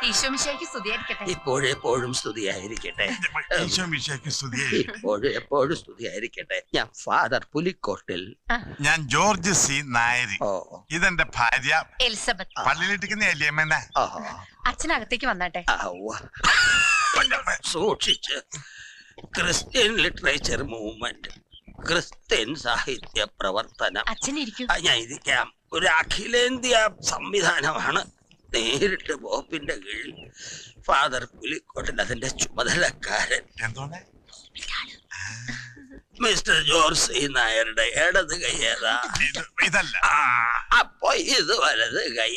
ഈശോമിശിഹായ്ക്ക് സ്തുതിയായിരിക്കട്ടെ. ഇപ്പോഴെപ്പോഴും സ്തുതിയായിരിക്കട്ടെ. എപ്പോഴും സ്തുതിയായിരിക്കട്ടെ. ഞാൻ ഫാദർ പുലിക്കോട്ടിൽ. ഞാൻ ജോർജ് സി നായരി. ഇതെന്റെ ഭാര്യ എലിസബത്ത്. പള്ളിയിലിട്ടിരിക്കുന്ന എലിയമ്മ. അച്ഛനകത്തേക്ക് വന്നാട്ടെ. സൂക്ഷിച്ച്. ക്രിസ്ത്യൻ ലിറ്ററേച്ചർ മൂവ്മെന്റ്, ക്രിസ്ത്യൻ സാഹിത്യ പ്രവർത്തനം. അച്ഛനിരിക്കും. ഞാൻ ഇരിക്കാം. ഒരു അഖിലേന്ത്യാ സംവിധാനമാണ്. നേരിട്ട് ബോപ്പിന്റെ കീഴിൽ ഫാദർ പുലിക്കോട്ടിൽ അതിന്റെ ചുമതലക്കാരൻ. മിസ്റ്റർ ജോർജ് സി നായരുടെ ഇടത് കൈ ഏതാ? ഇതല്ല. അപ്പൊ ഇത് വലത് കൈ.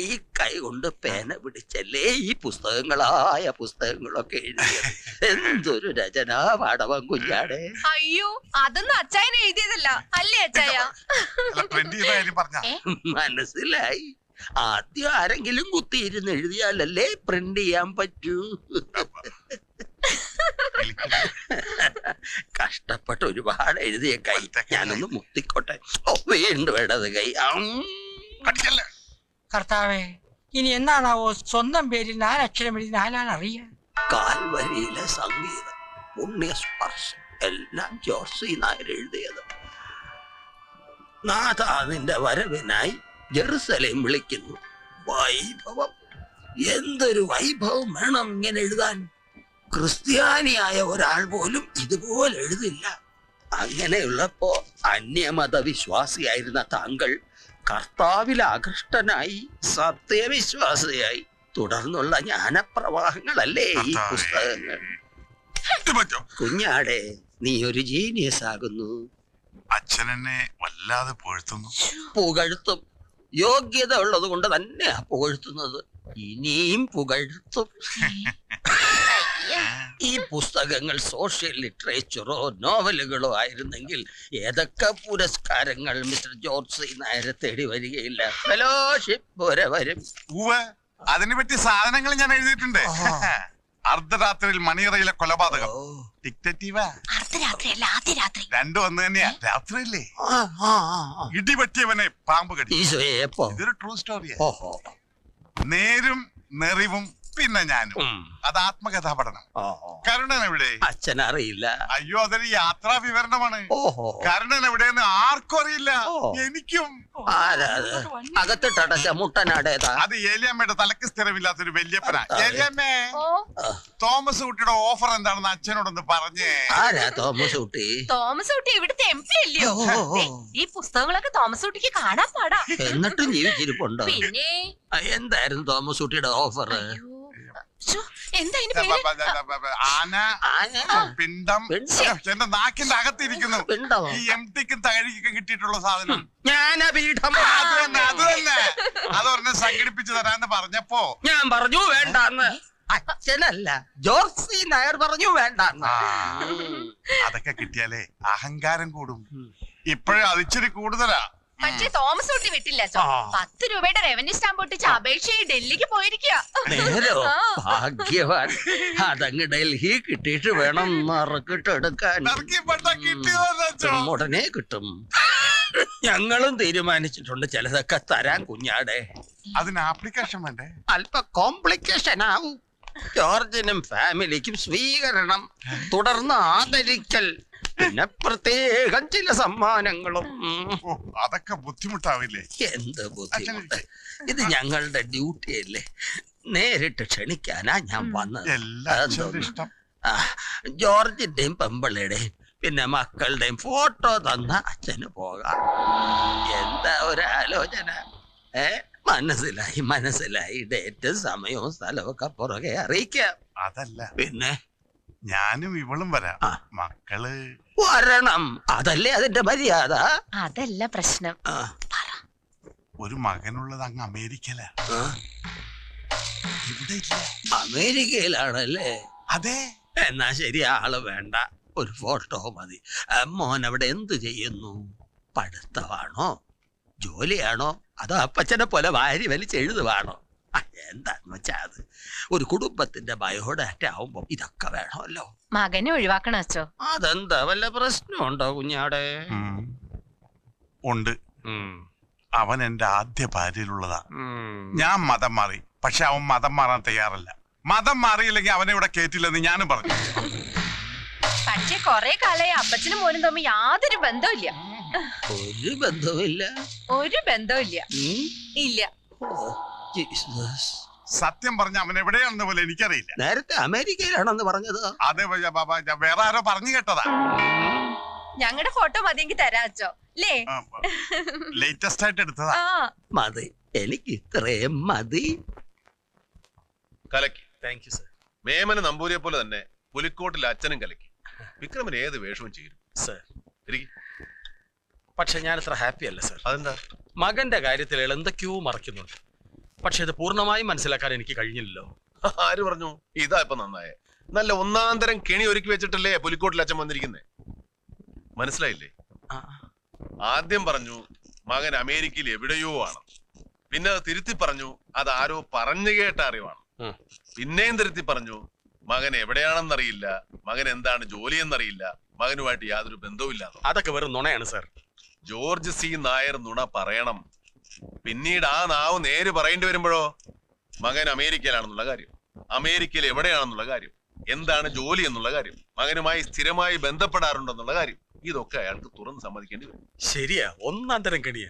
ഈ കൈ കൊണ്ട് പേന പിടിച്ചല്ലേ ഈ പുസ്തകങ്ങളൊക്കെ എഴുതിയത്. എന്തൊരു രചനാ പാടവം കുഞ്ഞാടെ. അയ്യോ, അതൊന്നും അച്ചായനെ എഴുതിയതല്ല അല്ലേ അച്ചായ? മനസ്സിലായി. ആദ്യം ആരെങ്കിലും കുത്തിയിരുന്ന് എഴുതിയാലല്ലേ പ്രിന്റ് ചെയ്യാൻ പറ്റൂ. കഷ്ടപ്പെട്ട് ഒരുപാട് എഴുതിയ കൈ. ഞാനൊന്ന് മുത്തിക്കോട്ടെ. വീണ്ടും ഇടത് കൈ. കർത്താവേ, ഇനി എന്നാണാവോ സ്വന്തം പേരിൽ 4 അക്ഷരം എഴുതി 4 അറിയാൻ? കാൽവരിയിലെ സംഗീതം, പുണ്യസ്പർശം എല്ലാം ജോർജ് സി നായർ എഴുതിയത്. നാഥ നിന്റെ വരവിനായി ജെറുസലേം വിളിക്കുന്നു. വൈഭവം, എന്തൊരു വൈഭവം വേണം ഇങ്ങനെ എഴുതാൻ. ക്രിസ്ത്യാനിയായ ഒരാൾ പോലും ഇതുപോലെ എഴുതില്ല. അങ്ങനെയുള്ളപ്പോ അന്യമത വിശ്വാസിയായിരുന്ന താങ്കൾ കർത്താവിൽ ആകൃഷ്ടനായി സത്യവിശ്വാസിയായി. തുടർന്നുള്ള ജ്ഞാനപ്രവാഹങ്ങളല്ലേ ഈ പുസ്തകങ്ങൾ. കുഞ്ഞാടെ, നീ ഒരു ജീനിയസ് ആകുന്നു. അച്ഛനെന്നെ വല്ലാതെ പുകഴ്ത്തും. യോഗ്യത ഉള്ളത് കൊണ്ട് തന്നെയാ പുകഴ്ത്തുന്നത്. ഇനിയും പുകഴ്ത്തും. ഈ പുസ്തകങ്ങൾ സോഷ്യൽ ലിറ്ററേച്ചറോ നോവലുകളോ ആയിരുന്നെങ്കിൽ ഏതൊക്കെ പുരസ്കാരങ്ങൾ മിസ്റ്റർ ജോർജ് സി നായരെ തേടി വരികയില്ല. ഫെലോഷിപ്പ് വരെ വരും. അതിനെ പറ്റി സാധനങ്ങൾ ഞാൻ എഴുതിയിട്ടുണ്ട്. അർദ്ധരാത്രിയിൽ മണിയറയിലെ കൊലപാതകം. രണ്ടും ഒന്ന് തന്നെയാ. രാത്രിയല്ലേ? ഇടിപറ്റിയവനെ പാമ്പ് കടി. ഇതൊരു ട്രൂ സ്റ്റോറിയാ. നേരും നെറിവും പിന്നെ ഞാനും. അത് ആത്മകഥാ പഠനം. കരുണൻ എവിടെ? അച്ഛൻ അറിയില്ല. അയ്യോ, അതൊരു യാത്രാ വിവരണമാണ്. കരുണൻ എവിടെയെന്ന് ആർക്കും അറിയില്ല. എനിക്കും. അകത്തിട്ടടച്ച മുട്ടനാടേതാ? അത് ഏലിയമ്മയുടെ തലക്ക് സ്ഥിരമില്ലാത്തൊരു വല്യപ്പനാ. ഏലിയമ്മേ, തോമസ് കുട്ടിയുടെ ഓഫർ എന്താണെന്ന് അച്ഛനോടൊന്ന് പറഞ്ഞേ. ആരാ തോമസ് കുട്ടി? തോമസ് കുട്ടി ഇവിടുത്തെ MP അല്ലയോ? ഈ പുസ്തകങ്ങളൊക്കെ തോമസ് കുട്ടിക്ക് കാണാൻ പാടാ. എന്നിട്ടും ജീവിച്ചിരിപ്പുണ്ടോ? പിന്നെ എന്തായിരുന്നു തോമസ് കുട്ടിയുടെ ഓഫർ? ആന, പിണ്ടം. എന്റെ നാക്കിന്റെ അകത്തിരിക്കുന്നു. ഈ എംടിക്കും തകഴിക്കും കിട്ടിയിട്ടുള്ള സാധനം. അത് തന്നെ അതൊരെണ്ണം സംഘടിപ്പിച്ചു തരാന്ന് പറഞ്ഞപ്പോ ഞാൻ പറഞ്ഞു വേണ്ടാന്ന്. അച്ഛനല്ല, ജോർജ് സി നായർ പറഞ്ഞു വേണ്ടാന്ന്. അതൊക്കെ കിട്ടിയാലേ അഹങ്കാരം കൂടും. ഇപ്പോഴും അതിച്ചിരി കൂടുതലാ. പക്ഷേ തോമസ് കുട്ടി വിട്ടില്ല. 10 രൂപയുടെ റവന്യൂ സ്റ്റാമ്പ് ഒട്ടിച്ച് അപേക്ഷയായി ഡൽഹിക്ക് പോയിരിക്കുക. ഭാഗ്യവാൻ. അതങ്ങ് ഡൽഹി കിട്ടിയിട്ട് വേണം നറുക്കിട്ടെടുക്കാൻ. ഉടനെ കിട്ടും. ഞങ്ങളും തീരുമാനിച്ചിട്ടുണ്ട് ചിലതൊക്കെ തരാൻ കുഞ്ഞാടെ. അതിന് ആപ്ലിക്കേഷൻ വേണ്ടേ? അല്പ കോംപ്ലിക്കേഷൻ ആവും. ജോർജിനും ഫാമിലിക്കും സ്വീകരണം, തുടർന്ന് ആദരിക്കൽ, പിന്നെ പ്രത്യേകം ചില സമ്മാനങ്ങളും. അതൊക്കെ ബുദ്ധിമുട്ടാവില്ലേ? എന്ത് ബുദ്ധിമുട്ട്? ഇത് ഞങ്ങളുടെ ഡ്യൂട്ടി അല്ലേ. നേരിട്ട് ക്ഷണിക്കാനാ ഞാൻ വന്നത്. ജോർജിന്റെയും പെമ്പിളയുടെയും പിന്നെ മക്കളുടെയും ഫോട്ടോ തന്ന അച്ഛന് പോകാം. എന്താ ഒരാലോചന? മനസ്സിലായി. ഡേറ്റ്, സമയവും സ്ഥലവും ഒക്കെ പുറകെ അറിയിക്കാം. അതല്ല, പിന്നെ ഞാനും ഇവളും വരാം. മക്കള് വരണം. അതല്ലേ അതിന്റെ മര്യാദ. അതല്ല പ്രശ്നം. ഒരു മകനുള്ളത് അങ്ങ് അമേരിക്കയില. അമേരിക്കയിലാണല്ലേ? അതെ. എന്നാ ശരി, ആള് വേണ്ട. ഒരു ഫോട്ടോ മതി. മോൻ അവിടെ എന്ത് ചെയ്യുന്നു? പഠിത്തമാണോ, ജോലിയാണോ, അതോ അപ്പച്ചനെ പോലെ വാരി വലിച്ചെഴുതുവാണോ? എന്താന്ന് വെച്ചാ അത് ഒരു കുടുംബത്തിന്റെ ബയോഡാറ്റ ആവുമ്പോ ഇതൊക്കെ വേണമല്ലോ. മകനെ ഒഴിവാക്കണം അച്ചോ. അതെന്താ, വല്ല പ്രശ്നമുണ്ടോ കുഞ്ഞാടെ? ഉണ്ട്. അവൻ എന്റെ ആദ്യ ഭാര്യയിലുള്ളതാ. ഞാൻ മതം മാറി, പക്ഷെ അവൻ മതം മാറാൻ തയ്യാറല്ല. മതം മാറിയില്ലെങ്കിൽ അവനെ ഇവിടെ കേറ്റില്ലെന്ന് ഞാനും പറഞ്ഞു. പക്ഷെ കൊറേ കാലായി അപ്പച്ചനും മോനും തമ്മിൽ യാതൊരു ബന്ധവുമില്ല. ഒരു ബന്ധവുമില്ല. ഒരു ബന്ധവുമില്ല. ഇല്ല. സത്യം പറഞ്ഞ അവൻ എവിടെയാണെന്ന് പോലെ എനിക്കറിയില്ല. നേരത്തെ അമേരിക്കയിലാണെന്ന് പറഞ്ഞത്. അതെ വേറെ ആരോ പറഞ്ഞു കേട്ടതാ. ഞങ്ങളുടെ ഫോട്ടോ മതിയെങ്കിൽ തരാച്ചോ അല്ലേ? ലേറ്റസ്റ്റ് ആയിട്ട് എടുത്തതാ. മതി, എനിക്ക് ഇത്രയും മതി. കലക്കി. Thank you sir. മേമന നമ്പൂരിയെ പോലെ തന്നെ പുലിക്കോട്ടിൽ അച്ഛനും കലക്കി. വിക്രമന് ഏത് വേഷവും ചേരും സർ. ഇരിക്ക്. പക്ഷെ ഞാൻ അത്ര ഹാപ്പി അല്ല സർ. അതെന്താ? മകന്റെ കാര്യത്തിൽ എന്തൊക്കെയോ മറക്കുന്നുണ്ട്. പക്ഷെ അത് പൂർണ്ണമായും മനസ്സിലാക്കാൻ എനിക്ക് കഴിഞ്ഞില്ലല്ലോ. ആര് പറഞ്ഞു? ഇതാ ഇപ്പൊ നന്നായേ. നല്ല ഒന്നാം തരം കെണി ഒരുക്കി വെച്ചിട്ടല്ലേ പുലിക്കോട്ടിൽ അച്ഛൻ വന്നിരിക്കുന്നേ. മനസ്സിലായില്ലേ? ആദ്യം പറഞ്ഞു മകൻ അമേരിക്കയിൽ എവിടെയോ ആണ്. പിന്നെ അത് തിരുത്തി പറഞ്ഞു അത് ആരോ പറഞ്ഞു കേട്ട അറിവാണ്. പിന്നെയും തിരുത്തി പറഞ്ഞു മകൻ എവിടെയാണെന്നറിയില്ല, മകൻ എന്താണ് ജോലി എന്നറിയില്ല, മകനുമായിട്ട് യാതൊരു ബന്ധവുമില്ല. അതൊക്കെ വെറും നുണയാണ് സർ. ജോർജ് സി നായർ നുണ പറയണം. പിന്നീട് ആ നാവ് നേര് പറയേണ്ടി വരുമ്പോഴോ മകൻ അമേരിക്കയിലാണെന്നുള്ള കാര്യം, അമേരിക്കയിൽ എവിടെയാണെന്നുള്ള കാര്യം, എന്താണ് ജോലി എന്നുള്ള കാര്യം, മകനുമായി സ്ഥിരമായി ബന്ധപ്പെടാറുണ്ടെന്നുള്ള കാര്യം, ഇതൊക്കെ അയാൾക്ക് തുറന്ന് സമ്മതിക്കേണ്ടി വരും. ശരിയാ, ഒന്നാം തരം കെണിയാ.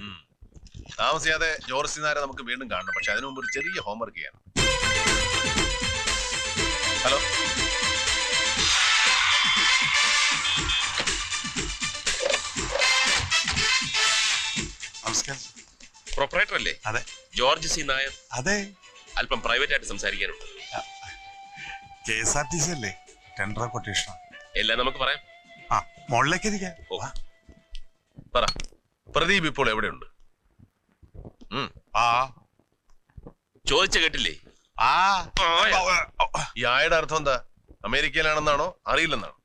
താമസിയാതെ ജോർജ് സി നായരെ നമുക്ക് വീണ്ടും കാണണം. പക്ഷെ അതിനു മുമ്പ് ഒരു ചെറിയ ഹോംവർക്ക് ചെയ്യണം. ഹലോ, നമസ്കാരം. പ്രൊപ്പറേറ്റർ അല്ലേ? അതെ. George C Nair? അതെ. അല്പം പ്രൈവറ്റ് ആയിട്ട് സംസാരിക്കാനുണ്ട്. KSRTC അല്ലേ? ടെൻഡർ കൊട്ടേഷൻ എല്ലാം നമുക്ക് പറയാം. ആ, മുകളിലേക്ക് ഇരിക്കാം. പറ, പ്രദീപ് ഇപ്പോൾ എവിടെയുണ്ട്? ചോദിച്ച കേട്ടില്ലേ? ഈ ആയുടെ അർത്ഥം എന്താ? അമേരിക്കയിലാണെന്നാണോ അറിയില്ലെന്നാണോ?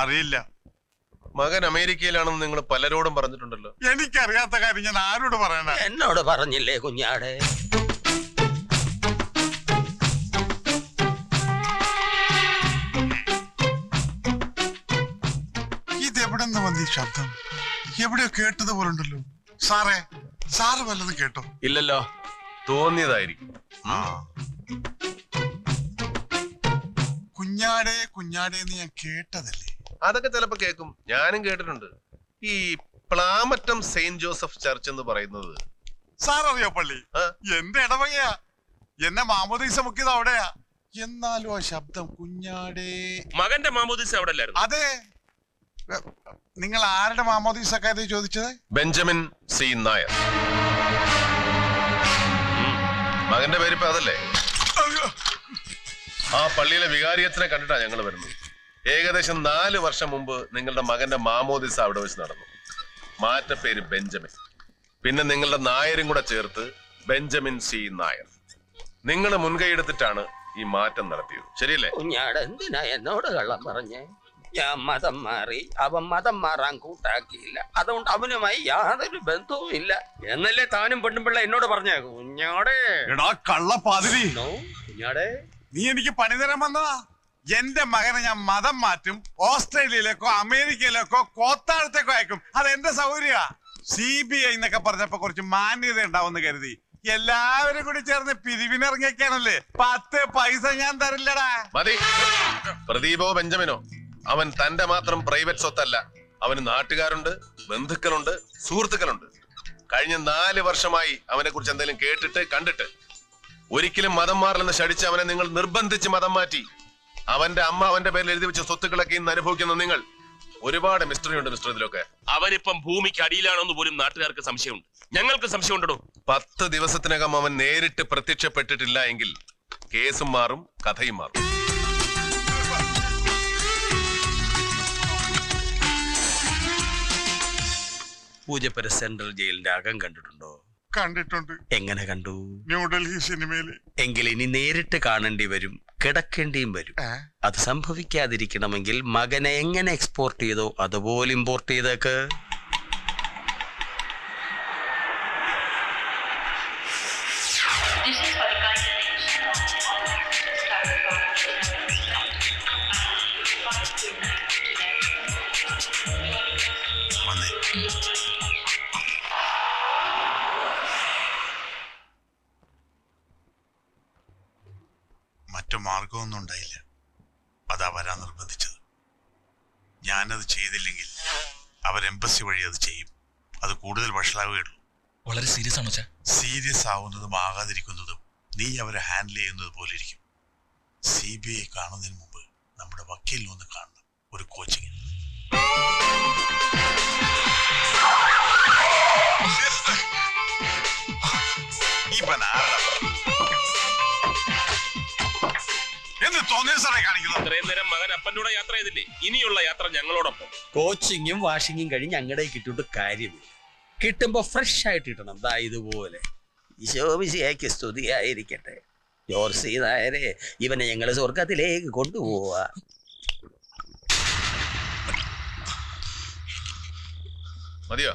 അറിയില്ല. മകൻ അമേരിക്കയിലാണെന്ന് നിങ്ങൾ പലരോടും പറഞ്ഞിട്ടുണ്ടല്ലോ. എനിക്കറിയാത്ത കാര്യം ഞാൻ ആരോട് പറയണ? എന്നോട് പറഞ്ഞില്ലേ കുഞ്ഞാടെ? ഇതെവിടെ നിന്ന് വന്ന ഈ ശബ്ദം? എവിടെയോ കേട്ടത് പോലുണ്ടല്ലോ. സാറ് വല്ലതും കേട്ടോ? ഇല്ലല്ലോ, തോന്നിയതായിരിക്കും. കുഞ്ഞാടേ കുഞ്ഞാടേന്ന് ഞാൻ കേട്ടതല്ലേ? അതൊക്കെ ചിലപ്പോ കേൾക്കും, ഞാനും കേട്ടിട്ടുണ്ട്. ഈ പ്ലാമറ്റം സെയിന്റ് ജോസഫ് ചർച്ച് എന്ന് പറയുന്നത് സാററിയോ? പള്ളി എന്റെ ഇടവകയാ. എന്നെ മാമോദീസ മുക്കിയത് അവിടെയാ. എന്നാലും ആ ശബ്ദം കുഞ്ഞാടേ. മകന്റെ മാമോദീസ അവിടെ അല്ലായിരുന്നു? അതെ. നിങ്ങൾ ആരുടെ മാമോദീസക്കാരെ ചോദിച്ചത്? Benjamin C Nair. മകന്റെ പേരിപ്പോ അതല്ലേ? ആ പള്ളിയിലെ വികാരിയച്ഛനെ കണ്ടിട്ടാ ഞങ്ങൾ വരുന്നത്. ഏകദേശം 4 വർഷം മുമ്പ് നിങ്ങളുടെ മകന്റെ മാമോദിസ അവിടെ വെച്ച് നടന്നു. മാറ്റപ്പേര് ബെഞ്ചമിൻ, പിന്നെ നിങ്ങളുടെ നായരും കൂടെ ചേർത്ത് ബെഞ്ചമിൻ സി നായർ. നിങ്ങൾ മുൻകൈ എടുത്തിട്ടാണ് ഈ മാറ്റം നടത്തിയത്, ശരിയല്ലേ? കുഞ്ഞാട് എന്തിനാ എന്നോട് കള്ളം പറഞ്ഞേ? ഞാൻ മതം മാറി, അവൻ മതം മാറാൻ കൂട്ടാക്കിയില്ല. അതുകൊണ്ട് അവനുമായി യാതൊരു ബന്ധവും ഇല്ല എന്നല്ലേ താനും പെണ്ണുപിള്ള എന്നോട് പറഞ്ഞ. കുഞ്ഞാടേ, കള്ളപ്പാതിരി, കുഞ്ഞാടേ, നീ എനിക്ക് പണി തരാൻ വന്നതാ. എന്റെ മകനെ ഞാൻ മതം മാറ്റും, ഓസ്ട്രേലിയയിലേക്കോ അമേരിക്കയിലേക്കോ കോത്താഴത്തേക്കോ അയക്കും. അത് എന്റെ സൗകര്യ. CBI എന്നൊക്കെ പറഞ്ഞപ്പോ കുറച്ച് മാന്യത ഉണ്ടാവുമെന്ന് കരുതി എല്ലാവരും കൂടി ചേർന്ന് പിരിവിനിറങ്ങിയൊക്കെയാണല്ലേ. 10 പൈസ ഞാൻ തരില്ലടാ. മതി. പ്രദീപോ ബെഞ്ചമിനോ അവൻ തന്റെ മാത്രം പ്രൈവറ്റ് സ്വത്തല്ല. അവന് നാട്ടുകാരുണ്ട്, ബന്ധുക്കളുണ്ട്, സുഹൃത്തുക്കളുണ്ട്. കഴിഞ്ഞ 4 വർഷമായി അവനെ കുറിച്ച് എന്തെങ്കിലും കേട്ടിട്ട് കണ്ടിട്ട് ഒരിക്കലും മതം മാറില്ലെന്ന് ശടിച്ച് അവനെ നിങ്ങൾ നിർബന്ധിച്ച് മതം മാറ്റി. അവന്റെ അമ്മ അവന്റെ പേരിൽ എഴുതി വെച്ച സ്വത്തുക്കളൊക്കെ ഇന്ന് അനുഭവിക്കുന്ന നിങ്ങൾ. ഒരുപാട് മിസ്റ്ററി ഉണ്ട് മിസ്റ്റർ ഇതിലൊക്കെ. അവനിപ്പം ഭൂമിക്ക് അടിയിലാണെന്ന് പോലും നാട്ടുകാർക്ക് സംശയമുണ്ട്. ഞങ്ങൾക്ക് സംശയമുണ്ടോ? 10 ദിവസത്തിനകം അവൻ നേരിട്ട് പ്രത്യക്ഷപ്പെട്ടിട്ടില്ല എങ്കിൽ കേസും മാറും, കഥയും മാറും. പൂജപ്പുര സെൻട്രൽ ജയിലിന്റെ അകം കണ്ടിട്ടുണ്ടോ? കണ്ടിട്ടുണ്ട്. എങ്ങനെ കണ്ടു? ന്യൂഡൽഹി സിനിമയില്. എങ്കിൽ ഇനി നേരിട്ട് കാണേണ്ടി വരും, കിടക്കേണ്ടിയും വരും. അത് സംഭവിക്കാതിരിക്കണമെങ്കിൽ മകനെ എങ്ങനെ എക്സ്പോർട്ട് ചെയ്തോ അതുപോലെ ഇമ്പോർട്ട് ചെയ്തേക്ക്. മറ്റു മാർഗമൊന്നും ഉണ്ടായില്ല. അതാ വരാൻ നിർബന്ധിച്ചത്. ഞാനത് ചെയ്തില്ലെങ്കിൽ അവർ എംബസി വഴി അത് ചെയ്യും. അത് കൂടുതൽ വഷളാവുകയുള്ളൂ. വളരെ സീരിയസ് ആണോ? സീരിയസ് ആവുന്നതും ആകാതിരിക്കുന്നതും നീ അവരെ ഹാൻഡിൽ ചെയ്യുന്നത് പോലെ ഇരിക്കും. CBI കാണുന്നതിന് മുമ്പ് നമ്മുടെ വക്കീലിനെ ഒന്ന് കാണണം, ഒരു കോച്ചിങ്. എന്ത് തോന്നിയ സാറേ കാണിക്കുന്നത്? ഇത്രയും നേരം മകൻ അപ്പൻ്റെ കൂടെ യാത്ര ചെയ്തില്ലേ? ഇനിയുള്ള യാത്ര ഞങ്ങളോടൊപ്പം. കോച്ചിങ്ങും വാഷിങ്ങും കഴിഞ്ഞ് ഞങ്ങളുടെ കിട്ടിയിട്ട് കാര്യമില്ല. കിട്ടുമ്പോ ഫ്രഷ് ആയിട്ട് കിട്ടണം. ദാ ഇതുപോലെ. ഈശോമിശിഹായ്ക്ക് സ്തുതിയായിരിക്കട്ടെ. ജോർസി നായരെ, ഇവനെ ഞങ്ങള് സ്വർഗത്തിലേക്ക് കൊണ്ടുപോവാ. മതിയോ?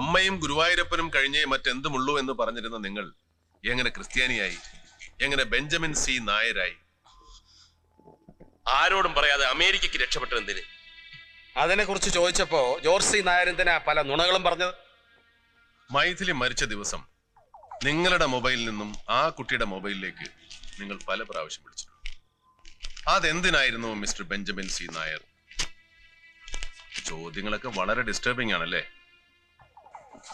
അമ്മയും ഗുരുവായൂരപ്പനും കഴിഞ്ഞേ മറ്റെന്തുമുള്ളൂ എന്ന് പറഞ്ഞിരുന്ന നിങ്ങൾ എങ്ങനെ ക്രിസ്ത്യാനിയായി? എങ്ങനെ ബെഞ്ചമിൻ സി നായരായി? ആരോടും പറയാതെ അമേരിക്കക്ക് രക്ഷപ്പെട്ടത് എന്തിന്? അതിനെ കുറിച്ച് ചോദിച്ചപ്പോ ജോർസി നായരെന്തിനാ പല നുണകളും പറഞ്ഞത്? മൈഥിലി മരിച്ച ദിവസം നിങ്ങളുടെ മൊബൈലിൽ നിന്നും ആ കുട്ടിയുടെ മൊബൈലിലേക്ക് നിങ്ങൾ പല പ്രാവശ്യം വിളിച്ചു. അതെന്തിനായിരുന്നു മിസ്റ്റർ ബെഞ്ചമിൻ സി നായർ? ചോദ്യങ്ങളൊക്കെ വളരെ ഡിസ്റ്റർബിംഗ് ആണല്ലേ?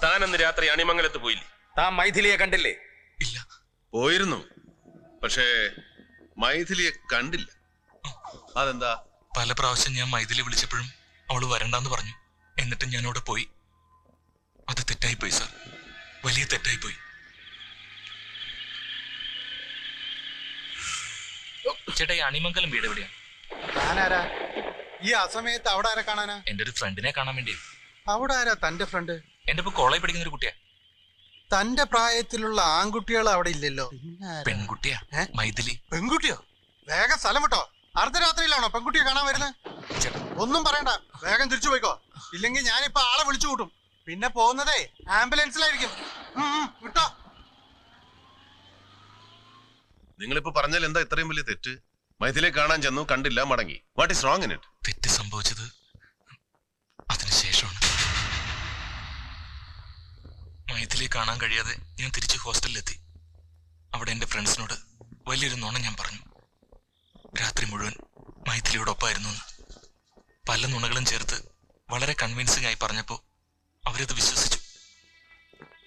താൻ അന്ന് രാത്രി അണിമംഗലത്ത് പോയില്ലേ? താൻ മൈഥിലിയെ കണ്ടില്ലേ? ഇല്ല. പോയിരുന്നു, പക്ഷേ മൈഥിലിയെ കണ്ടില്ല. അതെന്താ? പല പ്രാവശ്യം ഞാൻ മൈഥിലി വിളിച്ചപ്പോഴും അവള് വരണ്ടെന്ന് പറഞ്ഞു. എന്നിട്ട് ഞാൻ അവിടെ പോയി. അത് തെറ്റായിപ്പോയി സാർ, വലിയ തെറ്റായിപ്പോയി. ചേട്ടാ, ഈ അണിമംഗലം വീട് എവിടെയാണ്? താനാരാ? ഈ അസമയത്ത് അവിടെ ആരെ കാണാനാ? എന്റെ ഒരു ഫ്രണ്ടിനെ കാണാൻ വേണ്ടി. അവിടെ ആരാ തന്റെ ഫ്രണ്ട്? എന്റെ ഇപ്പൊ കോളേജ് പഠിക്കുന്ന ഒരു കുട്ടിയാ. തന്റെ പ്രായത്തിലുള്ള ആൺകുട്ടികൾ അവിടെ ഇല്ലല്ലോ. പെൺകുട്ടിയാ, മൈഥിലി. പെൺകുട്ടിയോ? വേഗം സ്ഥലം വിട്ടോ. അർദ്ധരാത്രിയിലാണോ പെൺകുട്ടിയെ കാണാൻ വരുന്നത്? ഒന്നും പറയണ്ട, വേഗം തിരിച്ചു പോയിക്കോ. ഇല്ലെങ്കിൽ ഞാനിപ്പോ ആളെ വിളിച്ചു കൂട്ടും. പിന്നെ പോകുന്നതേ ആംബുലൻസിലായിരിക്കും. വിട്ടോ. നിങ്ങളിപ്പോ പറഞ്ഞാൽ എന്താ ഇത്രയും വലിയ തെറ്റ്? മൈഥിലിയെ കാണാൻ ചെന്നു, കണ്ടില്ല, മടങ്ങി. What is wrong in it? തെറ്റ് സംഭവിച്ചത് അതിനുശേഷമാണ്. മൈഥിലിയെ കാണാൻ കഴിയാതെ ഞാൻ തിരിച്ച് ഹോസ്റ്റലിലെത്തി. അവിടെ എന്റെ ഫ്രണ്ട്സിനോട് വലിയൊരു നുണ ഞാൻ പറഞ്ഞു. രാത്രി മുഴുവൻ മൈഥിലിയോടൊപ്പമായിരുന്നു. പല നുണകളും ചേർത്ത് വളരെ കൺവിൻസിംഗ് ആയി പറഞ്ഞപ്പോ അവരത് വിശ്വസിച്ചു.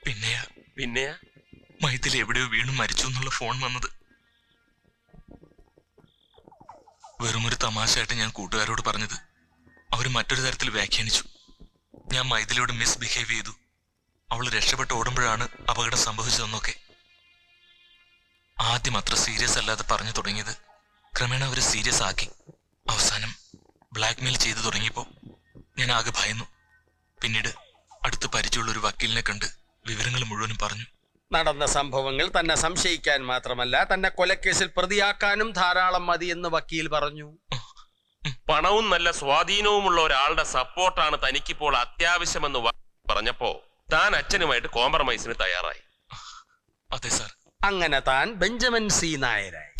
പിന്നെയാ മൈഥിലി എവിടെയോ വീണു മരിച്ചു എന്നുള്ള ഫോൺ വന്നത്. വെറുമൊരു തമാശയായിട്ട് ഞാൻ കൂട്ടുകാരോട് പറഞ്ഞത് അവർ മറ്റൊരു തരത്തിൽ വ്യാഖ്യാനിച്ചു. ഞാൻ മൈഥിലിയോട് മിസ്ബിഹേവ് ചെയ്തു. അവൾ രക്ഷപ്പെട്ട് ഓടുമ്പോഴാണ് അപകടം സംഭവിച്ചതെന്നൊക്കെ. ആദ്യം അത്ര സീരിയസ് അല്ലാതെ പറഞ്ഞു തുടങ്ങിയത് ക്രമേണ അവർ സീരിയസ് ആക്കി. അവസാനം ബ്ലാക്ക്മെയിൽ ചെയ്തു തുടങ്ങിയപ്പോൾ ഞാൻ ആകെ ഭയന്നു. പിന്നീട് അടുത്ത് പരിചയമുള്ള ഒരു വക്കീലിനെ കണ്ട് വിവരങ്ങൾ മുഴുവനും പറഞ്ഞു. നടന്ന സംഭവങ്ങൾ തന്നെ സംശയിക്കാൻ മാത്രമല്ല, തന്നെ കൊലക്കേസിൽ പ്രതിയാക്കാനും ധാരാളം മതി എന്ന് വക്കീൽ പറഞ്ഞു. പണവും നല്ല സ്വാധീനവുമുള്ള ഒരാളുടെ സപ്പോർട്ടാണ് തനിക്കിപ്പോൾ അത്യാവശ്യമെന്ന് പറഞ്ഞപ്പോ താൻ അച്ഛനുമായിട്ട് കോംപ്രമൈസിന് തയ്യാറായി. അതെ സാർ. അങ്ങനെ താൻ ബെഞ്ചമിൻ സി നായരായി.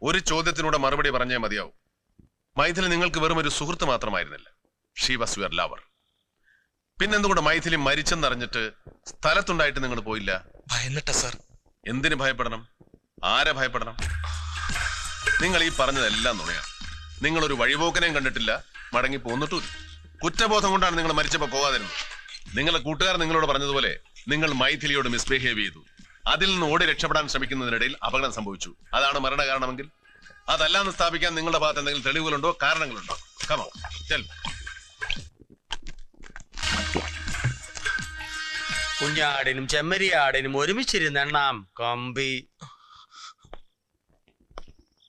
ഒരു ചോദ്യത്തിനൂടെ മറുപടി പറഞ്ഞേ മതിയാവും. മൈഥിലി നിങ്ങൾക്ക് വെറും ഒരു സുഹൃത്ത് മാത്രമായിരുന്നില്ല. She was your lover. പിന്നെന്തുകൊണ്ട് മൈഥിലി മരിച്ചെന്നറിഞ്ഞിട്ട് സ്ഥലത്തുണ്ടായിട്ട് നിങ്ങൾ പോയില്ല? ഭയന്നിട്ട സാർ. എന്തിനു ഭയപ്പെടണം? ആരെ ഭയപ്പെടണം? നിങ്ങൾ ഈ പറഞ്ഞതെല്ലാം നുണയാണ്. നിങ്ങളൊരു വഴിപോക്കനെയും കണ്ടിട്ടില്ല, മടങ്ങി പോന്നിട്ടുമില്ല. കുറ്റബോധം കൊണ്ടാണ് നിങ്ങൾ മരിച്ചപ്പോ പോകാതിരുന്നത്. നിങ്ങളുടെ കൂട്ടുകാർ നിങ്ങളോട് പറഞ്ഞതുപോലെ നിങ്ങൾ മൈഥിലിയോട് മിസ്ബിഹേവ് ചെയ്തു. അതിൽ നിന്ന് ഓടി രക്ഷപ്പെടാൻ ശ്രമിക്കുന്നതിനിടയിൽ അപകടം സംഭവിച്ചു. അതാണ് മരണ കാരണമെങ്കിൽ അതല്ലാന്ന് സ്ഥാപിക്കാൻ നിങ്ങളുടെ ഭാഗത്ത് എന്തെങ്കിലും തെളിവുകളുണ്ടോ, കാരണങ്ങളുണ്ടോ? Come on tell. കുഞ്ഞാടിനും ചെമ്മരിയാടിനും ഒരുമിച്ചിരുന്നെണ്ണാം കമ്പി.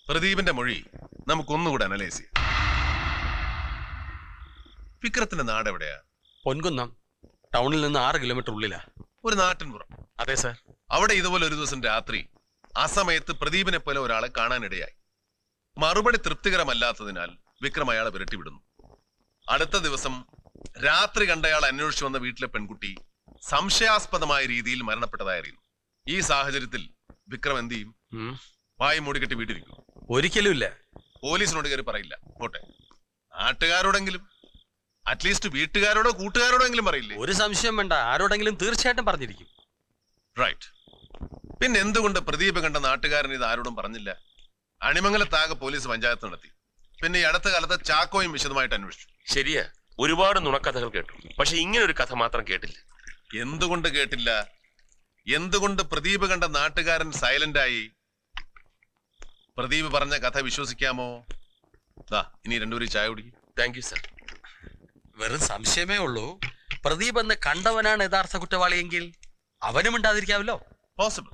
പ്രദീപിന്റെ മൊഴി നമുക്കൊന്നുകൂടെ അനലൈസ് ചെയ്യാം. വിക്രത്തിന്റെ നാട് എവിടെയാ? പൊൻകുന്നം. ടൗണിൽ നിന്ന് 6 കിലോമീറ്റർ ഉള്ളിലാ. ഒരു നാട്ടിൻപുറം. അതെ സാർ. അവിടെ ഇതുപോലെ ഒരു ദിവസം രാത്രി അസമയത്ത് പ്രദീപിനെ പോലെ ഒരാളെ കാണാനിടയായി. മറുപടി തൃപ്തികരമല്ലാത്തതിനാൽ വിക്രം അയാളെ വിരട്ടിവിടുന്നു. അടുത്ത ദിവസം രാത്രി കണ്ടയാൾ അന്വേഷിച്ചു വന്ന വീട്ടിലെ പെൺകുട്ടി സംശയാസ്പദമായ രീതിയിൽ മരണപ്പെട്ടതായി അറിയുന്നു. ഈ സാഹചര്യത്തിൽ വിക്രം എന്ത് ചെയ്യും? വായി മൂടിക്കെട്ടി വീട്ടിരിക്കും? ഒരിക്കലും ഇല്ല. പോലീസിനോട് കയറി പറയില്ല. പോട്ടെ, നാട്ടുകാരോടെങ്കിലും, അറ്റ്ലീസ്റ്റ് വീട്ടുകാരോടോ കൂട്ടുകാരോടോ എങ്കിലും പറയില്ലേ? ഒരു സംശയം വേണ്ട, ആരോടെങ്കിലും തീർച്ചയായിട്ടും പറഞ്ഞിരിക്കും. റൈറ്റ്. പിന്നെ എന്തുകൊണ്ട് പ്രദീപ് കണ്ട നാട്ടുകാരൻ ഇത് ആരോടും പറഞ്ഞില്ല? അണിമംഗലത്താകെ പോലീസ് പഞ്ചായത്ത് നടത്തി. പിന്നെ ഈ അടുത്ത കാലത്ത് ചാക്കോയും വിശദമായിട്ട് അന്വേഷിച്ചു. ശരിയാ, ഒരുപാട് നുണക്കഥകൾ കേട്ടു, പക്ഷെ ഇങ്ങനെ ഒരു കഥ മാത്രം കേട്ടില്ല. എന്തുകൊണ്ട് കേട്ടില്ല? എന്തുകൊണ്ട് പ്രദീപ് കണ്ട നാട്ടുകാരൻ സൈലന്റ് ആയി? പ്രദീപ് പറഞ്ഞ കഥ വിശ്വസിക്കാമോ? ഇനി രണ്ടുപേരും ചായ കുടിക്കും. Thank you sir. വെറും സംശയമേ ഉള്ളൂ. പ്രദീപ് എന്ന് കണ്ടവനാണ് യഥാർത്ഥ കുറ്റവാളിയെങ്കിൽ അവനും ഉണ്ടാതിരിക്കാമല്ലോ. പോസിബിൾ.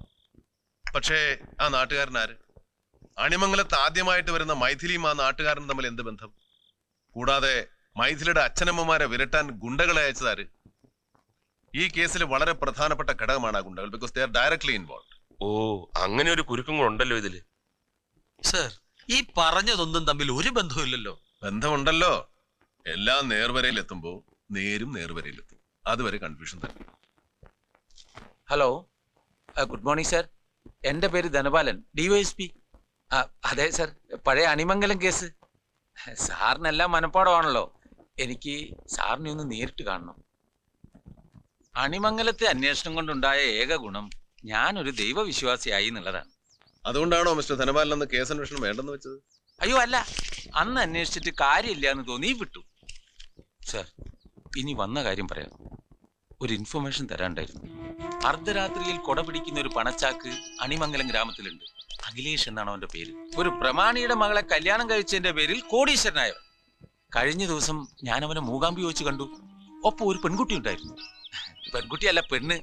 പക്ഷേ ആ നാട്ടുകാരൻ ആര്? അണിമംഗലത്ത് ആദ്യമായിട്ട് വരുന്ന മൈഥിലിയും ആ നാട്ടുകാരനും തമ്മിൽ എന്ത് ബന്ധം? കൂടാതെ മൈഥിലിയുടെ അച്ഛനമ്മമാരെ വിരട്ടാൻ ഗുണ്ടകളെ അയച്ചതാര്? ഈ കേസിൽ വളരെ പ്രധാനപ്പെട്ട ഘടകമാണ് ആ ഗുണ്ടകൾ. Because they are directly involve. Oh, അങ്ങനെ ഒരു കുരുക്കം ഉണ്ടല്ലോ ഇതില്. സർ, ഈ പറഞ്ഞതൊന്നും തമ്മിൽ ഒരു ബന്ധവുമില്ലല്ലോ. ബന്ധമുണ്ടല്ലോ. എല്ലാം നേർവരയിൽ എത്തുമ്പോ നേരും നേർവരയിലെത്തും. അതുവരെ കൺഫ്യൂഷൻ തന്നെ. Hello, good morning sir. എൻ്റെ പേര് ധനപാലൻ, DYSP. അതെ സർ, പഴയ അണിമംഗലം കേസ്. സാറിനെല്ലാം മനപ്പാടമാണല്ലോ. എനിക്ക് സാറിനെ ഒന്ന് നേരിട്ട് കാണണം. അണിമംഗലത്തെ അന്വേഷണം കൊണ്ടുണ്ടായ ഏക ഗുണം ഞാനൊരു ദൈവവിശ്വാസിയായി എന്നുള്ളതാണ്. അതുകൊണ്ടാണോ മിസ്റ്റർ ധനപാലൻ അന്ന് കേസ് അന്വേഷണം വേണ്ടെന്ന് വെച്ചത്? അയ്യോ അല്ല, അന്ന് അന്വേഷിച്ചിട്ട് കാര്യമില്ല എന്ന് തോന്നി വിട്ടു. സർ, ഇനി വന്ന കാര്യം പറയാം. ഒരു ഇൻഫർമേഷൻ തരാണ്ടായിരുന്നു. അർദ്ധരാത്രിയിൽ കൊട പിടിക്കുന്ന ഒരു പണച്ചാക്ക് അണിമംഗലം ഗ്രാമത്തിലുണ്ട്. അഖിലേഷ് എന്നാണ് അവന്റെ പേര്. ഒരു പ്രമാണിയുടെ മകളെ കല്യാണം കഴിച്ചതിന്റെ പേരിൽ കോടീശ്വരനായവൻ. കഴിഞ്ഞ ദിവസം ഞാൻ അവനെ മൂകാംബി വെച്ച് കണ്ടു. ഒപ്പം ഒരു പെൺകുട്ടി ഉണ്ടായിരുന്നു. പെൺകുട്ടിയല്ല, പെണ്ണ്.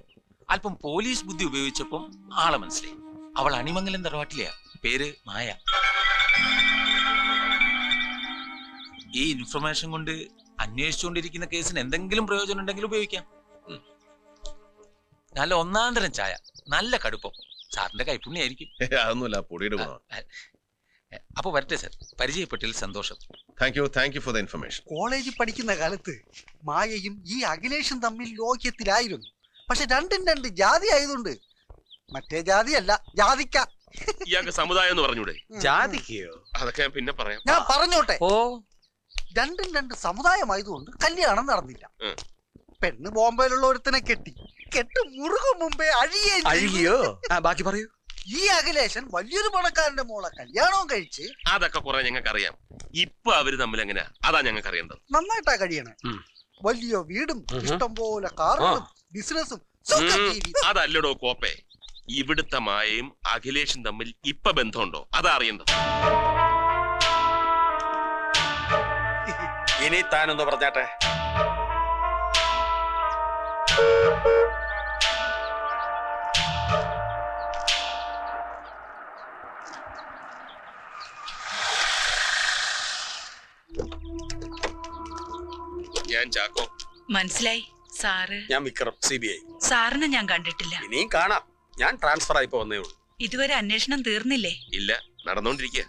അല്പം പോലീസ് ബുദ്ധി ഉപയോഗിച്ചപ്പം ആളെ മനസ്സിലായി. അവൾ അണിമംഗലം തറവാട്ടിലെയാ. പേര് മായ. ഈ ഇൻഫർമേഷൻ കൊണ്ട് അന്വേഷിച്ചുകൊണ്ടിരിക്കുന്ന കേസിന് എന്തെങ്കിലും പ്രയോജനം ഉണ്ടെങ്കിൽ ഉപയോഗിക്കാം. നല്ല ഒന്നാം തരം ചായ, നല്ല കടുപ്പം. സാറിന്റെ കൈപ്പുണ്യായിരിക്കും. അതൊന്നുമല്ല, പൊടിയുടെ ഗുണം. അപ്പൊ വരട്ടെ സർ, പരിചയപ്പെട്ടിൽ സന്തോഷം. Thank you for the information. കോളേജിൽ പഠിക്കുന്ന കാലത്ത് മായയും ഈ അഖിലേഷും തമ്മിൽ ലോക്യത്തിലായിരുന്നു. പക്ഷെ രണ്ടും രണ്ട് ജാതി ആയതുകൊണ്ട് മറ്റേ ജാതിയല്ല, ജാതിക്ക. ഇയാൾക്ക് സമുദായം എന്ന് പറഞ്ഞൂടെ? ജാതിക്കയോ? അതൊക്കെ ഞാൻ പിന്നെ പറയാം. ഞാൻ പറഞ്ഞോട്ടെ. ഓ, രണ്ടും രണ്ട് സമുദായമായതുകൊണ്ട് കല്യാണം നടന്നില്ല. പെണ്ണ് ബോംബെയിലുള്ള ഒരുത്തനെ കെട്ടി മുറുകും മുമ്പേ അഴുകിയോ? ബാക്കി പറയൂ. ഈ അഖിലേഷൻ വലിയൊരു പണക്കാരന്റെ മോളെ കല്യാണവും കഴിച്ച്. അതൊക്കെ കുറെ ഞങ്ങൾക്ക് അറിയാം. ഇപ്പൊ അവര് തമ്മിൽ എങ്ങനെയാ, അതാ ഞങ്ങൾക്ക് അറിയേണ്ടത്. നന്നായിട്ടാ കഴിയണേ. വലിയ വീടും ഇഷ്ടം പോലെ കാറുകളും ബിസിനസ്സും. അതല്ലടോ കോപ്പേ, ഇവിടുത്തെ മായയും അഖിലേഷും തമ്മിൽ ഇപ്പൊ ബന്ധമുണ്ടോ, അതാ അറിയേണ്ടത്. ഇനി താനൊന്ന് പറഞ്ഞാട്ടെ. ഞാൻ ചാക്കോ. മനസ്സിലായി സാറ്? ഞാൻ വിക്രം, CBI. സാറിനെ ഞാൻ കണ്ടിട്ടില്ല. ഇനിയും കാണാം. ഞാൻ ട്രാൻസ്ഫർ ആയിപ്പോ വന്നേ ഉള്ളൂ. ഇതുവരെ അന്വേഷണം തീർന്നില്ലേ? ഇല്ല, നടന്നോണ്ടിരിക്കുക.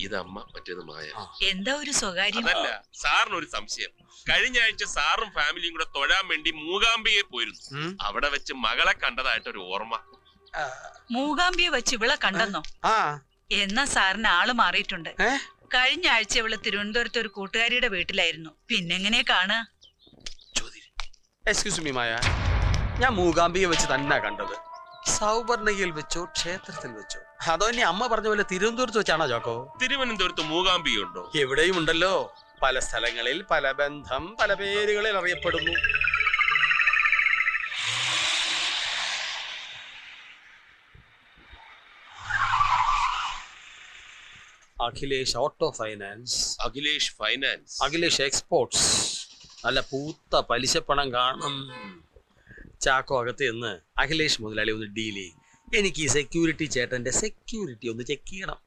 ഇതമ്മ, മറ്റേത് മായ. എന്താ ഒരു സ്വകാര്യം? അതല്ല, സാറിനൊരു സംശയം. കഴിഞ്ഞ ആഴ്ച സാറും ഫാമിലിയും കൂടെ തൊഴാൻ വേണ്ടി മൂകാംബിയെ പോയിരുന്നു. അവിടെ വെച്ച് മകളെ കണ്ടതായിട്ടൊരു ഓർമ്മ. മൂകാംബിയെ വെച്ച് ഇവളെ കണ്ടെന്നോ? എന്നാ സാറിന് ആള് മാറിയിട്ടുണ്ട്. കഴിഞ്ഞ ആഴ്ച ഇവള് തിരുവനന്തപുരത്ത് ഒരു കൂട്ടുകാരിയുടെ വീട്ടിലായിരുന്നു. പിന്നെങ്ങനെ കാണുക? എക്സ്ക്യൂസ് മീ മായ, ഞാൻ മൂകാംബിയെ വെച്ച് തന്നെ കണ്ടത്. സൗവർണയിൽ വെച്ചോ ക്ഷേത്രത്തിൽ വെച്ചോ? അതോ ഇനി അമ്മ പറഞ്ഞ പോലെ തിരുവനന്തപുരത്ത് വെച്ചാണോ ചാക്കോ? തിരുവനന്തപുരത്ത് മൂകാംബിയുണ്ടോ? എവിടെയും ഉണ്ടല്ലോ. പല സ്ഥലങ്ങളിൽ പല ബന്ധം, പല പേരുകളിൽ അറിയപ്പെടുന്നു. Akhilesh auto finance, Akhilesh finance, Akhilesh exports. നല്ല പൂത്ത പലിശപ്പണം കാണും. ചാക്കോ അകത്ത് നിന്ന് അഖിലേഷ് മുതലാളി ഒന്ന് ഡീൽ ചെയ്യും. എനിക്ക് ഈ സെക്യൂരിറ്റി ചേട്ടന്റെ സെക്യൂരിറ്റി ഒന്ന് ചെക്ക് ചെയ്യണം.